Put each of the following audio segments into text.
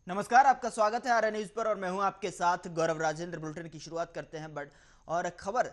नमस्कार, आपका स्वागत है आर्य न्यूज पर और मैं हूं आपके साथ गौरव राजेंद्र। बुलेटिन की शुरुआत करते हैं और खबर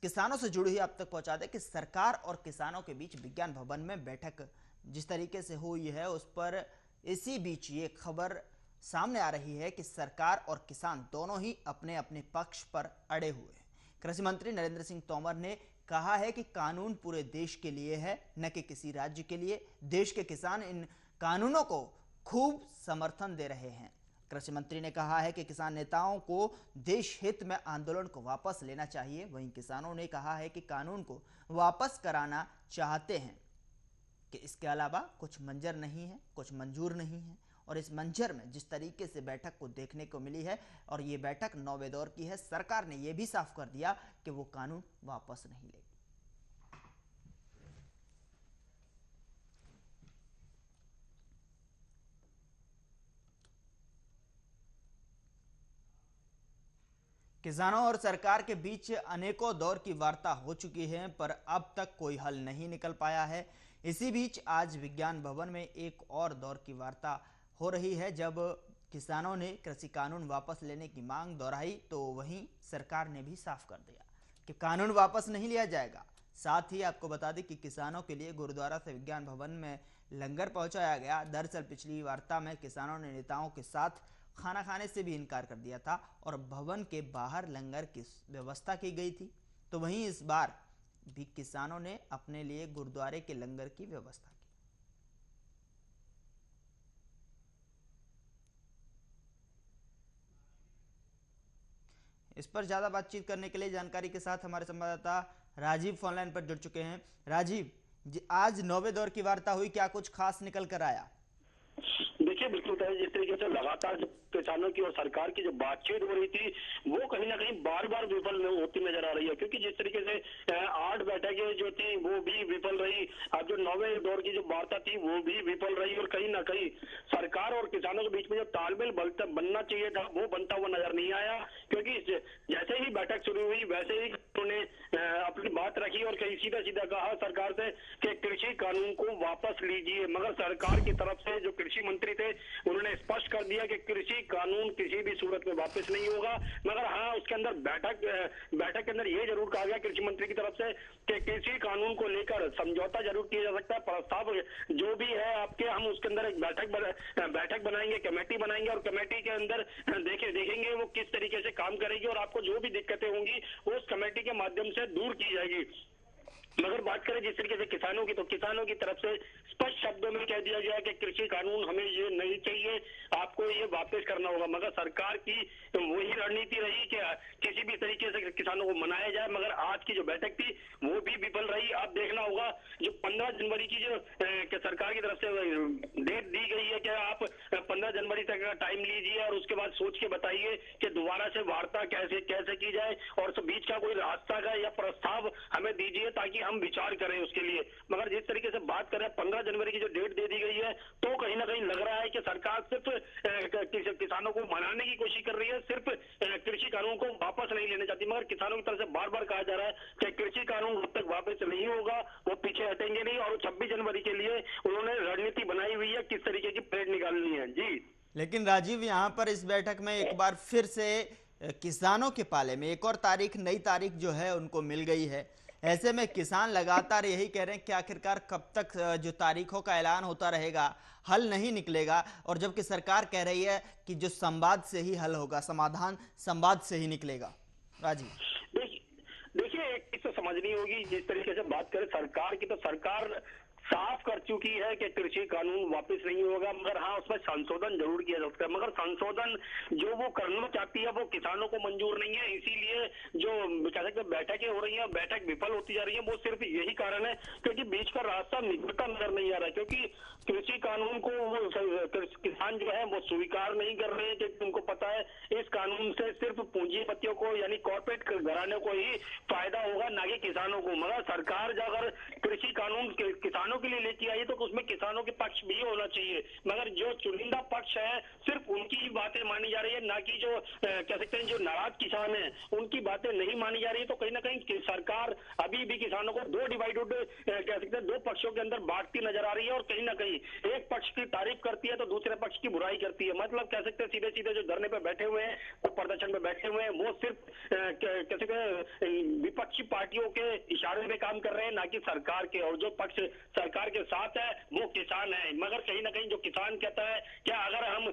किसानों से जुड़ी हुई आप तक पहुंचा दें कि सरकार और किसानों के बीच विज्ञान भवन में बैठक जिस तरीके से हुई है उस पर इसी बीच ये खबर सामने आ रही है कि सरकार और किसान दोनों ही अपने अपने पक्ष पर अड़े हुए हैं। कृषि मंत्री नरेंद्र सिंह तोमर ने कहा है कि कानून पूरे देश के लिए है, न कि किसी राज्य के लिए। देश के किसान इन कानूनों को खूब समर्थन दे रहे हैं। कृषि मंत्री ने कहा है कि किसान नेताओं को देश हित में आंदोलन को वापस लेना चाहिए। वहीं किसानों ने कहा है कि कानून को वापस कराना चाहते हैं कि इसके अलावा कुछ मंजर नहीं है, कुछ मंजूर नहीं है। और इस मंजर में जिस तरीके से बैठक को देखने को मिली है और ये बैठक 9वें दौर की है, सरकार ने यह भी साफ कर दिया कि वो कानून वापस नहीं लेगी। किसानों और सरकार के बीच अनेकों दौर की वार्ता हो चुकी है, पर अब तक कोई हल नहीं निकल पाया है। इसी बीच आज विज्ञान भवन में एक और दौर की वार्ता हो रही है। जब किसानों ने कृषि कानून वापस लेने की मांग दोहराई तो वहीं सरकार ने भी साफ कर दिया कि कानून वापस नहीं लिया जाएगा। साथ ही आपको बता दें कि किसानों के लिए गुरुद्वारा से विज्ञान भवन में लंगर पहुंचाया गया। दरअसल पिछली वार्ता में किसानों ने नेताओं के साथ खाना खाने से भी इनकार कर दिया था और भवन के बाहर लंगर की व्यवस्था की गई थी। तो वहीं इस बार भी किसानों ने अपने लिए गुरुद्वारे के लंगर की व्यवस्था की। इस पर ज्यादा बातचीत करने के लिए जानकारी के साथ हमारे संवाददाता राजीव फोनलाइन पर जुड़ चुके हैं। राजीव, आज 9वें दौर की वार्ता हुई, क्या कुछ खास निकल कर आया? देखिए, बिल्कुल तय जिस तरीके से लगातार जो किसानों की और सरकार की जो बातचीत हो रही थी वो कहीं ना कहीं बार बार विफल होती नजर आ रही है, क्योंकि जिस तरीके से 8 बैठकें जो थी वो भी विफल रही। अब जो 9वें दौर की जो वार्ता थी वो भी विफल रही और कहीं ना कहीं सरकार और किसानों के बीच में जो तालमेल बनना चाहिए था वो बनता हुआ नजर नहीं आया। क्योंकि जैसे ही बैठक शुरू हुई वैसे ही उन्होंने अपनी बात रखी और कहीं सीधा सीधा कहा सरकार से कि कृषि कानून को वापस लीजिए। मगर सरकार की तरफ से जो कृषि मंत्री थे उन्होंने स्पष्ट कर दिया कि कृषि कानून किसी भी सूरत में वापस नहीं होगा। मगर हाँ, उसके अंदर बैठक के अंदर ये जरूर कहा गया कृषि मंत्री की तरफ से कि कृषि कानून को लेकर समझौता जरूर किया जा सकता है। प्रस्ताव जो भी है आपके, हम उसके अंदर एक बैठक बनाएंगे, कमेटी बनाएंगे और कमेटी के अंदर देखेंगे वो किस तरीके से काम करेगी और आपको जो भी दिक्कतें होंगी उस कमेटी के माध्यम से दूर की जाएगी। मगर बात करें जिस तरीके से किसानों की, तो किसानों की तरफ से स्पष्ट शब्दों में कह दिया गया कि कृषि कानून हमें ये नहीं चाहिए, आपको ये वापस करना होगा। मगर सरकार की वही रणनीति रही कि किसी भी तरीके से किसानों को मनाया जाए। मगर आज की जो बैठक थी वो भी विफल रही। अब देखना होगा जो 15 जनवरी की जो सरकार की तरफ से डेट दी गई है कि आप 15 जनवरी तक का टाइम लीजिए और उसके बाद सोच के बताइए कि दोबारा से वार्ता कैसे कैसे की जाए और उस बीच का कोई रास्ता का या प्रस्ताव हमें दीजिए ताकि हम विचार करें उसके लिए। मगर जिस तरीके से बात करें 15 जनवरी की जो डेट दे दी गई है तो कहीं ना कहीं लग रहा है कि सरकार सिर्फ किसानों को मनाने की कोशिश कर रही है, सिर्फ कृषि कानून को वापस नहीं लेना चाहती। मगर किसानों की तरफ से बार बार कहा जा रहा है कि कृषि कानून जब तक वापस नहीं होगा वो पीछे हटेंगे नहीं और 26 जनवरी के लिए उन्होंने रणनीति बनाई हुई है किस तरीके की परेड निकालनी है। जी लेकिन राजीव, यहाँ पर इस बैठक में एक बार फिर से किसानों के पाले में एक और तारीख, नई तारीख जो है उनको मिल गई है। ऐसे में किसान लगातार यही कह रहे हैं कि आखिरकार कब तक जो तारीखों का ऐलान होता रहेगा, हल नहीं निकलेगा। और जबकि सरकार कह रही है कि जो संवाद से ही हल होगा, समाधान संवाद से ही निकलेगा। राजीव, देखिए, एक चीज तो समझनी होगी, जिस तरीके से बात करें सरकार की, तो सरकार साफ कर चुकी है कि कृषि कानून वापस नहीं होगा। मगर हाँ, उसमें संशोधन जरूर किया जा सकता है। मगर संशोधन जो वो करना चाहती है वो किसानों को मंजूर नहीं है। इसीलिए जो कह सकते बैठकें हो रही हैं, बैठक विफल होती जा रही है। वो सिर्फ यही कारण है क्योंकि बीच का रास्ता निकलता नजर नहीं आ रहा है। क्योंकि कृषि कानून को वो किसान जो है वो स्वीकार नहीं कर रहे हैं, क्योंकि उनको पता है इस कानून से सिर्फ पूंजीपतियों को यानी कॉर्पोरेट घराने को ही फायदा होगा, ना कि किसानों को। मगर सरकार अगर कृषि कानून किसानों के लिए लेके आई है तो उसमें किसानों के पक्ष भी होना चाहिए, मगर जो चुनिंदा पक्ष है सिर्फ उनकी ही बातें मानी जा रही है, ना कि जो कह सकते हैं जो नाराज किसान है उनकी बातें नहीं मानी जा रही है। तो कहीं ना कहीं सरकार अभी भी किसानों को दो डिवाइडेड कह सकते हैं, दो पक्षों के अंदर बांटती नजर आ रही है, और कहीं ना कहीं एक पक्ष की तारीफ करती है तो दूसरे पक्ष की बुराई करती है। मतलब कह सकते हैं सीधे सीधे जो धरने पे बैठे हुए हैं, वो प्रदर्शन में बैठे हुए हैं, वो सिर्फ कह सकते हैं विपक्षी पार्टियों के इशारे में काम कर रहे हैं, ना कि सरकार के। और जो पक्ष सरकार के साथ है वो किसान है, मगर कहीं ना कहीं जो किसान कहता है क्या अगर हम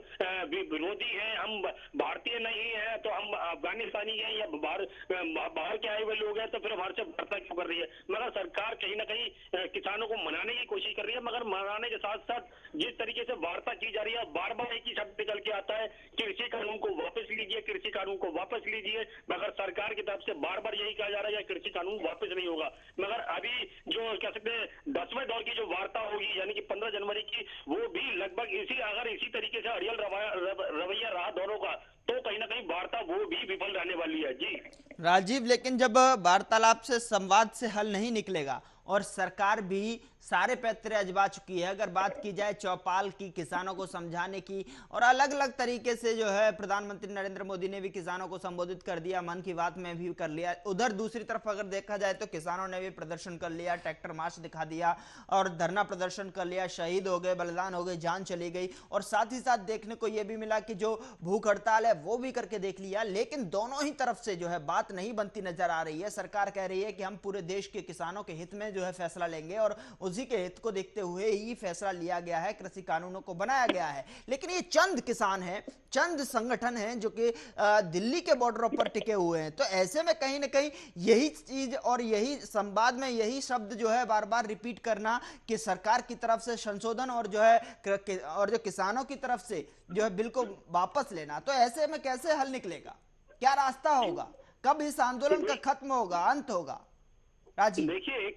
विरोधी हैं, हम भारतीय नहीं है, तो हम अफगानिस्तानी हैं या बाहर के आए हुए लोग हैं, तो फिर हमारे से वार्ता क्यों कर रही है। मगर सरकार कहीं ना कहीं किसानों को मनाने की कोशिश कर रही है, मगर मनाने के साथ साथ जिस तरीके से वार्ता की जा रही है, बार बार एक ही शब्द निकल के आता है कृषि कानून को वापस लीजिए, कृषि कानून को वापस लीजिए, मगर सरकार की तरफ से बार बार यही कहा जा रहा है कि कृषि कानून वापस नहीं होगा। मगर अभी जो कह सकते हैं 10वें दौर की जो वार्ता होगी यानी कि 15 जनवरी की, वो भी लगभग अगर इसी तरीके से अड़ियल रवैया रहा दोनों का, तो कहीं ना कहीं वार्ता वो भी विफल रहने वाली है। जी राजीव, लेकिन जब वार्तालाप से, संवाद से हल नहीं निकलेगा और सरकार भी सारे पैतरे अजमा चुकी है, अगर बात की जाए चौपाल की, किसानों को समझाने की, और अलग अलग तरीके से जो है प्रधानमंत्री नरेंद्र मोदी ने भी किसानों को संबोधित कर दिया, मन की बात में भी कर लिया, उधर दूसरी तरफ अगर देखा जाए तो किसानों ने भी प्रदर्शन कर लिया, ट्रैक्टर मार्च दिखा दिया और धरना प्रदर्शन कर लिया, शहीद हो गए, बलिदान हो गए, जान चली गई, और साथ ही साथ देखने को यह भी मिला कि जो भूख हड़ताल है वो भी करके देख लिया। लेकिन दोनों ही तरफ से जो है बात नहीं बनती नजर आ रही है। सरकार कह रही है कि हम पूरे देश के किसानों के हित में जो है फैसला लेंगे और उसी के हित को देखते हुए ही फैसला लिया गया है, कृषि कानूनों को बनाया गया है। लेकिन ये चंद किसान हैं, चंद संगठन हैं जो कि दिल्ली के बॉर्डरों पर टिके हुए हैं, तो ऐसे में कहीं ना कहीं यही चीज और यही संवाद में यही शब्द जो है बार बार रिपीट करना कि सरकार की तरफ से संशोधन और जो है और जो किसानों की तरफ से जो है बिल को वापस लेना, तो ऐसे में कैसे हल निकलेगा, क्या रास्ता होगा, कब इस आंदोलन का खत्म होगा, अंत होगा? राजीव, देखिए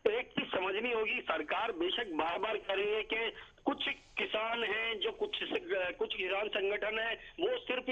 एक चीज समझनी होगी, सरकार बेशक बार बार कह रही है कि कुछ किसान हैं, जो कुछ किसान संगठन है वो सिर्फ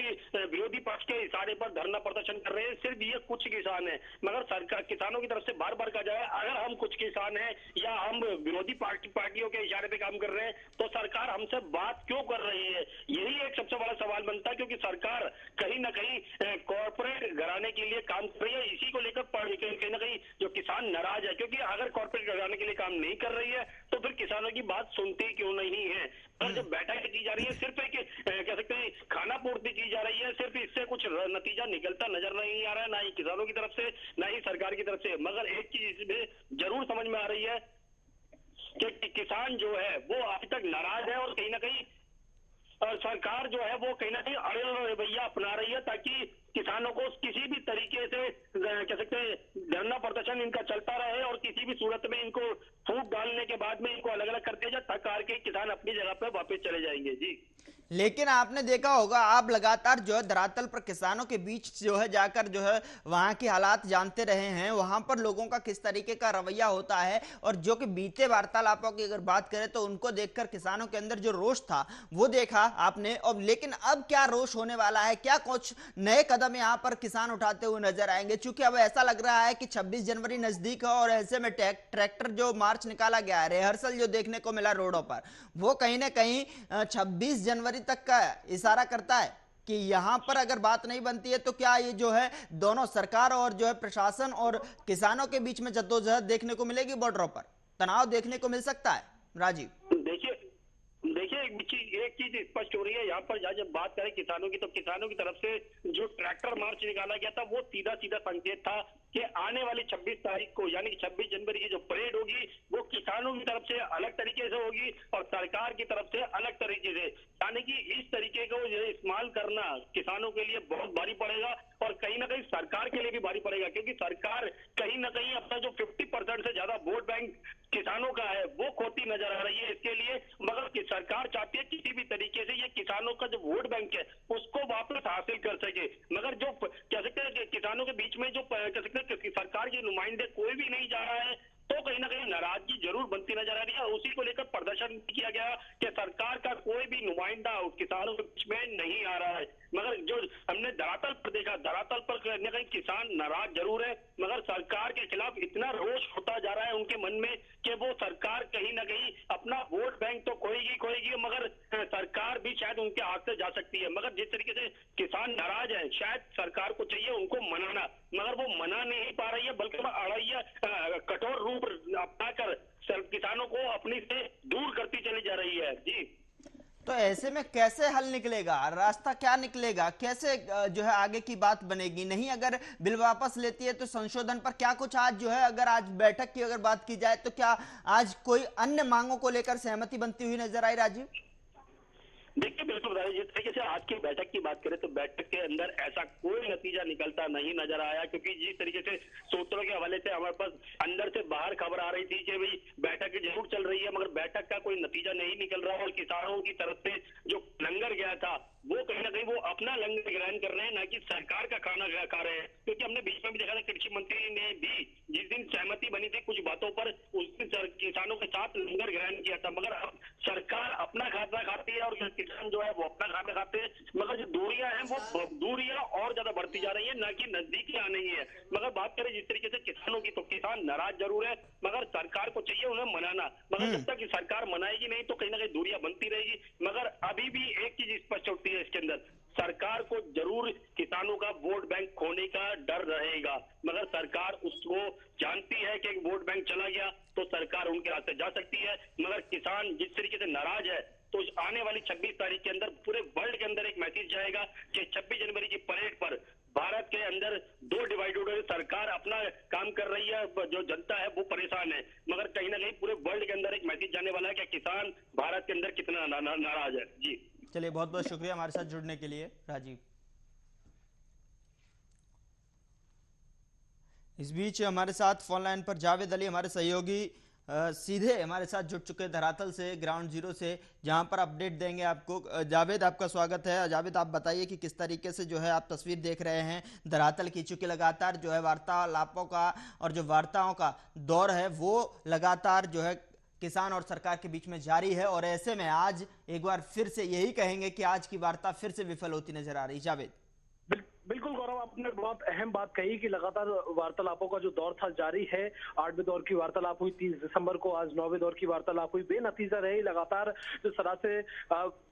विरोधी पक्ष के इशारे पर धरना प्रदर्शन कर रहे हैं, सिर्फ ये कुछ किसान हैं। मगर सरकार किसानों की तरफ से बार बार कहा जाए अगर हम कुछ किसान हैं या हम विरोधी पार्टियों के इशारे पे काम कर रहे हैं तो सरकार हमसे बात क्यों कर रही है, यही एक सबसे बड़ा सवाल बनता है। क्योंकि सरकार कहीं ना कहीं कॉर्पोरेट घराने के लिए काम कर रही है, इसी को लेकर कहीं ना कहीं जो किसान नाराज है, क्योंकि अगर कॉर्पोरेट घराने के लिए काम नहीं कर रही है तो फिर किसानों की बात सुनती क्यों नहीं है। और जो बैठक की जा रही है सिर्फ एक कह सकते हैं खाना पूर्ति की जा रही है, सिर्फ इससे कुछ नतीजा निकलता नजर नहीं आ रहा है, ना ही किसानों की तरफ से ना ही सरकार की तरफ से। मगर एक चीज इसमें जरूर समझ में आ रही है कि किसान जो है वो अभी तक नाराज है और कहीं ना कहीं सरकार जो है वो कहीं ना कहीं अड़ियल रवैया अपना रही है, ताकि किसानों को किसी भी तरीके से कह सकते हैं धरना प्रदर्शन इनका चलता रहे और किसी भी सूरत में इनको फूट डालने के बाद में इनको अलग अलग कर दिया जाए, थक हार के किसान अपनी जगह पर वापस चले जाएंगे। जी लेकिन आपने देखा होगा, आप लगातार जो है धरातल पर किसानों के बीच जो है जाकर जो है वहां के हालात जानते रहे हैं, वहां पर लोगों का किस तरीके का रवैया होता है, और जो कि बीते वार्तालापों की अगर बात करें तो उनको देखकर किसानों के अंदर जो रोष था वो देखा आपने। और लेकिन अब क्या रोष होने वाला है, क्या कुछ नए कदम यहां पर किसान उठाते हुए नजर आएंगे? चूंकि अब ऐसा लग रहा है कि 26 जनवरी नजदीक है और ऐसे में ट्रैक्टर जो मार्च निकाला गया है, रिहर्सल जो देखने को मिला रोडों पर, वो कहीं ना कहीं 26 जनवरी तक का इशारा करता है कि यहां पर अगर बात नहीं बनती है तो क्या ये जो है दोनों सरकार और जो है प्रशासन और किसानों के बीच में जद्दोजहद देखने को मिलेगी, बॉर्डरों पर तनाव देखने को मिल सकता है? राजीव, देखिए एक चीज स्पष्ट हो रही है यहाँ पर, जब बात करें किसानों की, तो किसानों की तरफ से जो ट्रैक्टर मार्च निकाला गया था वो सीधा सीधा संकेत था कि आने वाली 26 तारीख को यानी कि 26 जनवरी की जो परेड होगी वो किसानों की तरफ से अलग तरीके से होगी और सरकार की तरफ से अलग तरीके से, यानी कि इस तरीके को इस्तेमाल करना किसानों के लिए बहुत भारी पड़ेगा और कहीं ना कहीं सरकार के लिए भी भारी पड़ेगा, क्योंकि सरकार कहीं ना कहीं अपना जो 50% से ज्यादा वोट बैंक किसानों का है वो खोती नजर आ रही है इसके लिए। मगर सरकार चाहती है किसी भी तरीके से ये किसानों का जो वोट बैंक है उसको वापस हासिल कर सके। मगर जो कह सकते हैं किसानों के बीच में जो कह सकते हैं कि सरकार के नुमाइंदे कोई भी नहीं जा रहा है, तो कहीं ना कहीं नाराजगी जरूर बनती नजर आ रही है। उसी को लेकर प्रदर्शन किया गया कि सरकार का कोई भी नुमाइंदा किसानों के बीच में नहीं आ रहा है। मगर जो हमने धरातल पर देखा, धरातल पर कहीं ना कहीं किसान नाराज जरूर है, मगर सरकार के खिलाफ इतना रोष होता जा रहा है उनके मन में कि वो सरकार कहीं ना कहीं अपना वोट बैंक तो खोएगी, मगर सरकार भी शायद उनके हाथ से जा सकती है। मगर जिस तरीके से किसान नाराज है, शायद सरकार को चाहिए उनको मनाना, मगर वो मना नहीं पा रही है, बल्कि अड़ैया कठोर रूप अपनाकर किसानों को अपनी से दूर करती चली जा रही है। जी, तो ऐसे में कैसे हल निकलेगा, रास्ता क्या निकलेगा, कैसे जो है आगे की बात बनेगी? नहीं, अगर बिल वापस लेती है तो संशोधन पर क्या कुछ आज जो है, अगर आज बैठक की अगर बात की जाए तो क्या आज कोई अन्य मांगों को लेकर सहमति बनती हुई नजर आई, राजीव? देखिए बिल्कुल बताइए, जिस तरीके से आज की बैठक की बात करें तो बैठक के अंदर ऐसा कोई नतीजा निकलता नहीं नजर आया, क्योंकि जिस तरीके से सूत्रों के हवाले से हमारे पास अंदर से बाहर खबर आ रही थी कि भाई बैठक जरूर चल रही है, मगर बैठक का कोई नतीजा नहीं निकल रहा और किसानों की तरफ से जो लंगर गया था वो कहीं ना कहीं वो अपना लंगर ग्रहण कर रहे हैं, ना कि सरकार का खाना खा रहे हैं। क्योंकि हमने बीच में भी देखा था, कृषि मंत्री ने भी जिस दिन सहमति बनी थी कुछ बातों पर, उस दिन किसानों के साथ लंगर ग्रहण किया था, मगर अब सरकार अपना खाना खाती है और किसान जो है वो अपना खाना खाते हैं, मगर जो दूरियां हैं वो दूरियां और ज्यादा बढ़ती जा रही है, ना कि नजदीकी आ रही है। मगर बात करें जिस तरीके से किसानों की, तो किसान नाराज जरूर है, मगर सरकार को चाहिए उन्हें मनाना, मगर जब तक सरकार मनाएगी नहीं तो कहीं ना कहीं दूरियां बनती रहेगी। मगर अभी भी एक चीज स्पष्ट होती है इसके अंदर, सरकार को जरूर किसानों का वोट बैंक खोने का डर रहेगा, मगर सरकार उसको जानती है कि वोट बैंक चला गया तो सरकार उनके रास्ते जा सकती है। मगर किसान जिस तरीके से नाराज है, तो आने वाली 26 तारीख के अंदर पूरे वर्ल्ड के अंदर एक मैसेज जाएगा कि 26 जनवरी की परेड पर भारत के अंदर दो डिवाइडेड है, सरकार अपना काम कर रही है, जो जनता है वो परेशान है, मगर कहीं ना कहीं पूरे वर्ल्ड के अंदर एक मैसेज जाने वाला है कि किसान भारत के अंदर कितना नाराज है। जी, चलिए, बहुत बहुत शुक्रिया हमारे साथ जुड़ने के लिए, राजीव। इस बीच हमारे साथ फोन लाइन पर जावेद अली, हमारे सहयोगी, सीधे हमारे साथ जुड़ चुके हैं धरातल से, ग्राउंड जीरो से, जहां पर अपडेट देंगे आपको। जावेद, आपका स्वागत है। जावेद, आप बताइए कि किस तरीके से जो है आप तस्वीर देख रहे हैं धरातल की, चूंकि लगातार जो है वार्तालापों का और जो वार्ताओं का दौर है वो लगातार जो है किसान और सरकार के बीच में जारी है, और ऐसे में आज एक बार फिर से यही कहेंगे कि आज की वार्ता फिर से विफल होती नजर आ रही। जावेद, बिल्कुल गौरव, आपने बहुत अहम बात कही कि लगातार वार्तालापों का जो दौर था जारी है। 8वें दौर की वार्तालाप हुई 30 दिसंबर को, आज 9वें दौर की वार्तालाप हुई, बेनतीजा रही। लगातार जिस तरह से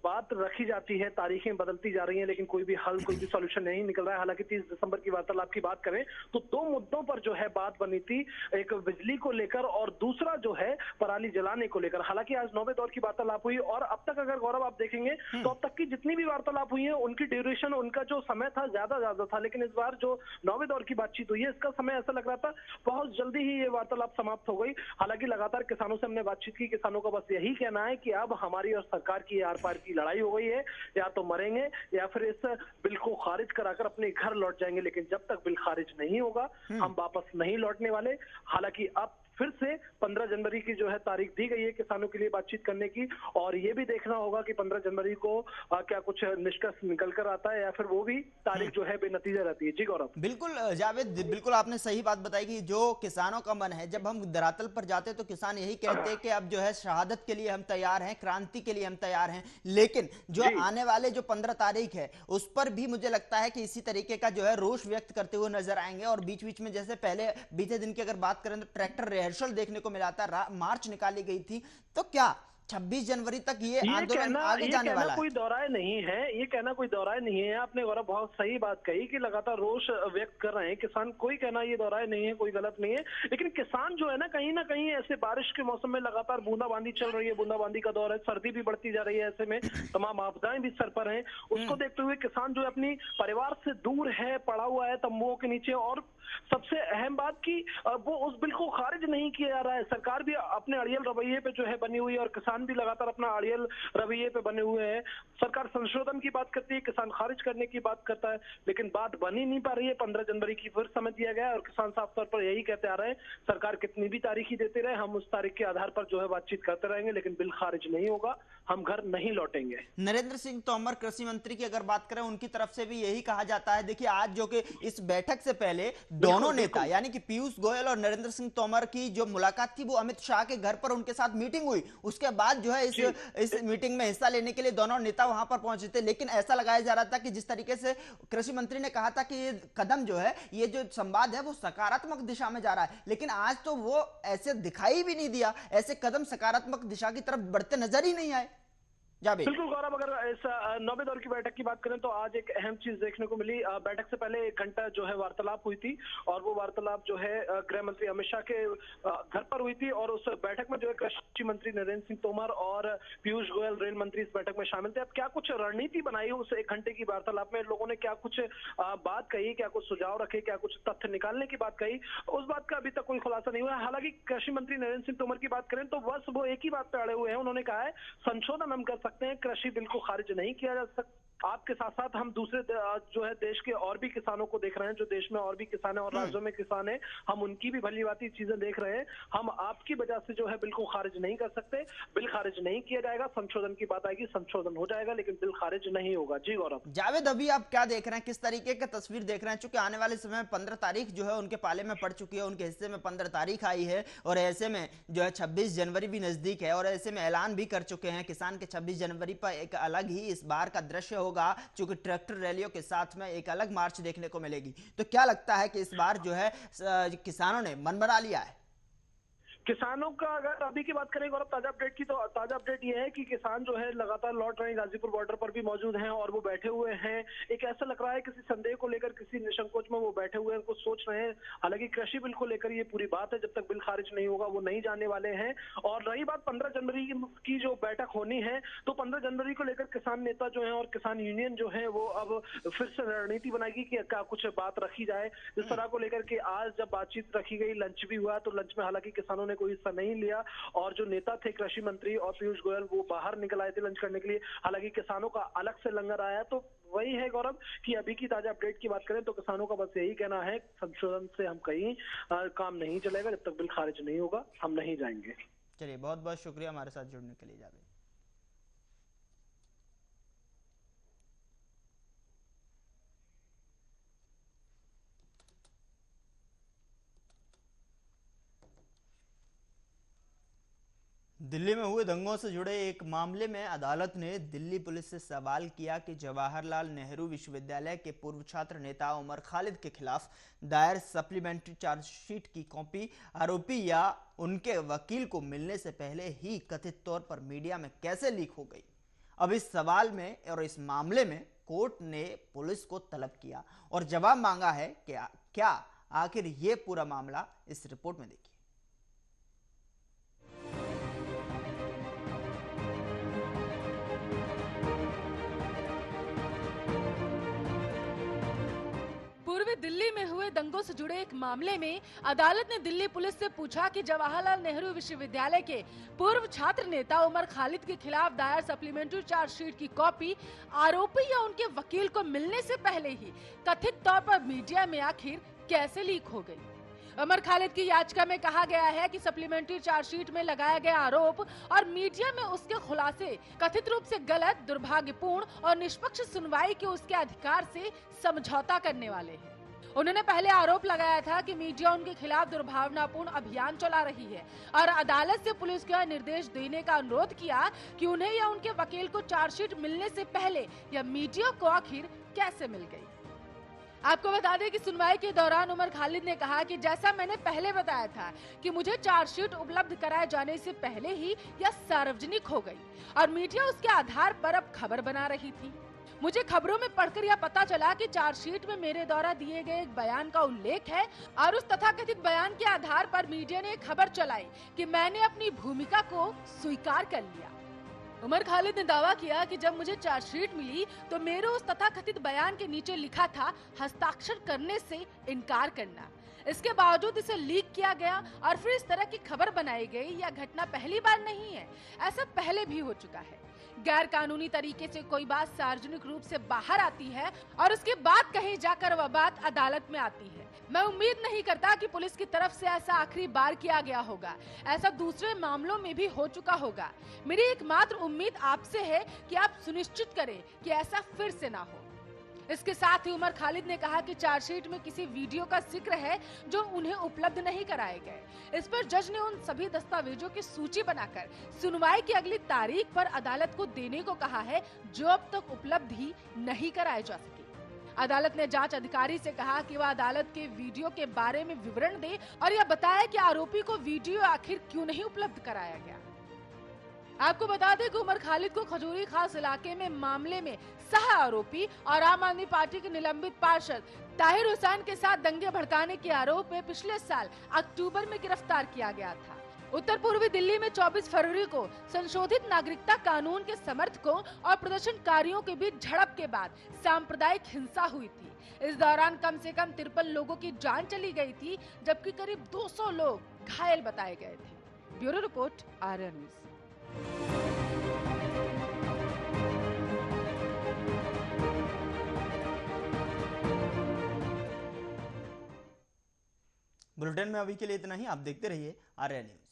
बात रखी जाती है, तारीखें बदलती जा रही हैं, लेकिन कोई भी हल, कोई भी सॉल्यूशन नहीं निकल रहा है। हालांकि 30 दिसंबर की वार्तालाप की बात करें तो 2 मुद्दों पर जो है बात बनी थी, एक बिजली को लेकर और दूसरा जो है पराली जलाने को लेकर। हालांकि आज 9वें दौर की वार्तालाप हुई और अब तक अगर गौरव आप देखेंगे तो अब तक की जितनी भी वार्तालाप हुई है उनकी ड्यूरेशन, उनका जो समय था ज्यादा था, लेकिन इस बार जो 9वें दौर की बातचीत हुई है इसका समय ऐसा लग रहा था बहुत जल्दी ही ये वार्तालाप समाप्त हो गई। हालांकि लगातार किसानों से हमने बातचीत की, किसानों का बस यही कहना है कि अब हमारी और सरकार की आर पार की लड़ाई हो गई है, या तो मरेंगे या फिर इस बिल को खारिज कराकर अपने घर लौट जाएंगे, लेकिन जब तक बिल खारिज नहीं होगा हम वापस नहीं लौटने वाले। हालांकि अब फिर से 15 जनवरी की जो है तारीख दी गई है किसानों के लिए बातचीत करने की, और ये भी देखना होगा कि 15 जनवरी को क्या कुछ निष्कर्ष निकल कर आता है या फिर वो भी तारीख जो है बेनतीजा रहती है। जी गौरव, बिल्कुल जावेद, बिल्कुल आपने सही बात बताई कि जो किसानों का मन है, जब हम धरातल पर जाते हैं तो किसान यही कहते हैं कि अब जो है शहादत के लिए हम तैयार हैं, क्रांति के लिए हम तैयार हैं, लेकिन जो आने वाले जो 15 तारीख है उस पर भी मुझे लगता है कि इसी तरीके का जो है रोष व्यक्त करते हुए नजर आएंगे। और बीच बीच में जैसे पहले बीते दिन की अगर बात करें तो ट्रैक्टर रिहर्सल देखने को मिला था, मार्च निकाली गई थी, तो क्या 26 जनवरी तक ये आंदोलन आगे जाने वाला है? कोई दौराए नहीं है, ये कहना कोई दौराए नहीं है। आपने गौरव बहुत सही बात कही कि लगातार रोष व्यक्त कर रहे हैं किसान, कोई कहना ये दौराए नहीं है, कोई गलत नहीं है, लेकिन किसान जो है ना कहीं ऐसे बारिश के मौसम में लगातार बूंदाबांदी चल रही है, बूंदाबांदी का दौर है, सर्दी भी बढ़ती जा रही है, ऐसे में तमाम आपदाएं भी सर पर हैं। उसको देखते हुए किसान जो है अपनी परिवार से दूर है, पड़ा हुआ है तंबुओं के नीचे, और सबसे अहम बात की वो उस बिल को खारिज नहीं किया जा रहा है। सरकार भी अपने अड़ियल रवैये पे जो है बनी हुई है और किसान भी लगातार अपना अड़ियल रवैये पे बने हुए हैं। सरकार संशोधन की बात करती है, किसान खारिज करने की बात करता है, लेकिन बात बनी नहीं पा रही है। 15 जनवरी की फिर समय दिया गया है और किसान साफ तौर पर यही कहते आ रहे हैं, सरकार कितनी भी तारीख ही देते रहे, हम उस तारीख के आधार पर जो है बातचीत करते रहेंगे, लेकिन बिल खारिज नहीं होगा, हम घर नहीं लौटेंगे। नरेंद्र सिंह तोमर कृषि मंत्री की अगर बात करें, उनकी तरफ से भी यही कहा जाता है। देखिए, आज जो कि इस बैठक से पहले दोनों नेता यानी कि पीयूष गोयल और नरेंद्र सिंह तोमर की जो मुलाकात थी वो अमित शाह के घर पर उनके साथ मीटिंग हुई, उसके बाद जो है इस मीटिंग में हिस्सा लेने के लिए दोनों नेता वहां पर पहुंचे थे। लेकिन ऐसा लगाया जा रहा था कि जिस तरीके से कृषि मंत्री ने कहा था कि ये कदम जो है, ये जो संवाद है वो सकारात्मक दिशा में जा रहा है, लेकिन आज तो वो ऐसे दिखाई भी नहीं दिया, ऐसे कदम सकारात्मक दिशा की तरफ बढ़ते नजर ही नहीं आए। बिल्कुल गौरव, अगर इस 9वें दौर की बैठक की बात करें तो आज एक अहम चीज देखने को मिली। बैठक से पहले 1 घंटा जो है वार्तालाप हुई थी और वो वार्तालाप जो है गृह मंत्री अमित शाह के घर पर हुई थी और उस बैठक में जो है कृषि मंत्री नरेंद्र सिंह तोमर और पीयूष गोयल रेल मंत्री इस बैठक में शामिल थे। अब क्या कुछ रणनीति बनाई उस 1 घंटे की वार्तालाप में, लोगों ने क्या कुछ बात कही, क्या कुछ सुझाव रखे, क्या कुछ तथ्य निकालने की बात कही, उस बात का अभी तक कोई खुलासा नहीं हुआ। हालांकि कृषि मंत्री नरेंद्र सिंह तोमर की बात करें तो बस वो एक ही बात पे अड़े हुए हैं। उन्होंने कहा है संशोधन हम कर सकते हैं, कृषि बिल को खारिज नहीं किया जा सकता। आपके साथ साथ हम दूसरे जो है देश के और भी किसानों को देख रहे हैं, जो देश में और भी किसान है और राज्यों में किसान है, हम उनकी भी भली भांति चीजें देख रहे हैं। हम आपकी वजह से जो है बिल को खारिज नहीं कर सकते, बिल खारिज नहीं किया जाएगा। संशोधन की बात आएगी, संशोधन हो जाएगा, लेकिन बिल खारिज नहीं होगा। जी गौरव। जावेद, अभी आप क्या देख रहे हैं, किस तरीके का तस्वीर देख रहे हैं? चूंकि आने वाले समय में 15 तारीख जो है उनके पाले में पड़ चुकी है, उनके हिस्से में 15 तारीख आई है और ऐसे में जो है 26 जनवरी भी नजदीक है और ऐसे में ऐलान भी कर चुके हैं किसान के 26 जनवरी पर एक अलग ही इस बार का दृश्य होगा, चूंकि ट्रैक्टर रैलियों के साथ में एक अलग मार्च देखने को मिलेगी। तो क्या लगता है कि इस बार जो है किसानों ने मन बना लिया है? किसानों का अगर अभी की बात करें गौरव ताजा अपडेट की, तो ताजा अपडेट ये है कि किसान जो है लगातार लौट रहे हैं, गाजीपुर बॉर्डर पर भी मौजूद हैं और वो बैठे हुए हैं। एक ऐसा लग रहा है किसी संदेह को लेकर, किसी निसंकोच में वो बैठे हुए हैं, कुछ सोच रहे हैं। हालांकि कृषि बिल को लेकर ये पूरी बात है, जब तक बिल खारिज नहीं होगा वो नहीं जाने वाले हैं। और रही बात 15 जनवरी की जो बैठक होनी है, तो 15 जनवरी को लेकर किसान नेता जो है और किसान यूनियन जो है वो अब फिर से रणनीति बनाएगी कि क्या कुछ बात रखी जाए। इस तरह को लेकर के आज जब बातचीत रखी गई, लंच भी हुआ, तो लंच में हालांकि किसानों ने कोई हिस्सा नहीं लिया और जो नेता थे कृषि मंत्री और पीयूष गोयल वो बाहर निकल आए थे लंच करने के लिए। हालांकि किसानों का अलग से लंगर आया। तो वही है गौरव कि अभी की ताजा अपडेट की बात करें तो किसानों का बस यही कहना है, संशोधन से हम कहीं काम नहीं चलेगा, जब तक बिल खारिज नहीं होगा हम नहीं जाएंगे। चलिए, बहुत बहुत शुक्रिया हमारे साथ जुड़ने के लिए जावेद। दिल्ली में हुए दंगों से जुड़े एक मामले में अदालत ने दिल्ली पुलिस से सवाल किया कि जवाहरलाल नेहरू विश्वविद्यालय के पूर्व छात्र नेता उमर खालिद के खिलाफ दायर सप्लीमेंट्री चार्जशीट की कॉपी आरोपी या उनके वकील को मिलने से पहले ही कथित तौर पर मीडिया में कैसे लीक हो गई। अब इस सवाल में और इस मामले में कोर्ट ने पुलिस को तलब किया और जवाब मांगा है कि क्या आखिर ये पूरा मामला इस रिपोर्ट में देखिए। पूर्वी दिल्ली में हुए दंगों से जुड़े एक मामले में अदालत ने दिल्ली पुलिस से पूछा कि जवाहरलाल नेहरू विश्वविद्यालय के पूर्व छात्र नेता उमर खालिद के खिलाफ दायर सप्लीमेंट्री चार्जशीट की कॉपी आरोपी या उनके वकील को मिलने से पहले ही कथित तौर पर मीडिया में आखिर कैसे लीक हो गई। उमर खालिद की याचिका में कहा गया है कि सप्लीमेंट्री चार्जशीट में लगाया गया आरोप और मीडिया में उसके खुलासे कथित रूप से गलत, दुर्भाग्यपूर्ण और निष्पक्ष सुनवाई के उसके अधिकार से समझौता करने वाले हैं। उन्होंने पहले आरोप लगाया था कि मीडिया उनके खिलाफ दुर्भावनापूर्ण अभियान चला रही है और अदालत से पुलिस को निर्देश देने का अनुरोध किया कि उन्हें या उनके वकील को चार्जशीट मिलने से पहले या मीडिया को आखिर कैसे मिल गई। आपको बता दें कि सुनवाई के दौरान उमर खालिद ने कहा कि जैसा मैंने पहले बताया था कि मुझे चार्जशीट उपलब्ध कराए जाने से पहले ही यह सार्वजनिक हो गई और मीडिया उसके आधार पर अब खबर बना रही थी। मुझे खबरों में पढ़कर यह पता चला कि चार्जशीट में मेरे द्वारा दिए गए एक बयान का उल्लेख है और उस तथाकथित बयान के आधार पर मीडिया ने खबर चलाई कि मैंने अपनी भूमिका को स्वीकार कर लिया। उमर खालिद ने दावा किया कि जब मुझे चार्जशीट मिली तो मेरे उस तथाकथित बयान के नीचे लिखा था हस्ताक्षर करने से इनकार करना। इसके बावजूद इसे लीक किया गया और फिर इस तरह की खबर बनाई गई। यह घटना पहली बार नहीं है, ऐसा पहले भी हो चुका है। गैर कानूनी तरीके से कोई बात सार्वजनिक रूप से बाहर आती है और उसके बाद कहीं जाकर वह बात अदालत में आती है। मैं उम्मीद नहीं करता कि पुलिस की तरफ से ऐसा आखिरी बार किया गया होगा, ऐसा दूसरे मामलों में भी हो चुका होगा। मेरी एकमात्र उम्मीद आपसे है कि आप सुनिश्चित करें कि ऐसा फिर से ना हो। इसके साथ ही उमर खालिद ने कहा कि चार्जशीट में किसी वीडियो का जिक्र है जो उन्हें उपलब्ध नहीं कराए गए। इस पर जज ने उन सभी दस्तावेजों की सूची बनाकर सुनवाई की अगली तारीख पर अदालत को देने को कहा है, जो अब तक उपलब्ध ही नहीं कराए जा सके। अदालत ने जांच अधिकारी से कहा कि वह अदालत के वीडियो के बारे में विवरण दे और यह बताए कि आरोपी को वीडियो आखिर क्यों नहीं उपलब्ध कराया गया। आपको बता दें कि उमर खालिद को खजूरी खास इलाके में मामले में सह आरोपी और आम आदमी पार्टी के निलंबित पार्षद ताहिर हुसैन के साथ दंगे भड़काने के आरोप में पिछले साल अक्टूबर में गिरफ्तार किया गया था। उत्तर पूर्वी दिल्ली में 24 फरवरी को संशोधित नागरिकता कानून के समर्थकों और प्रदर्शनकारियों के बीच झड़प के बाद सांप्रदायिक हिंसा हुई थी। इस दौरान कम से कम 53 लोगों की जान चली गई थी, जबकि करीब 200 लोग घायल बताए गए थे। Bureau report, Arya news. Bulletin में अभी के लिए इतना ही। आप देखते रहिए आर्या न्यूज।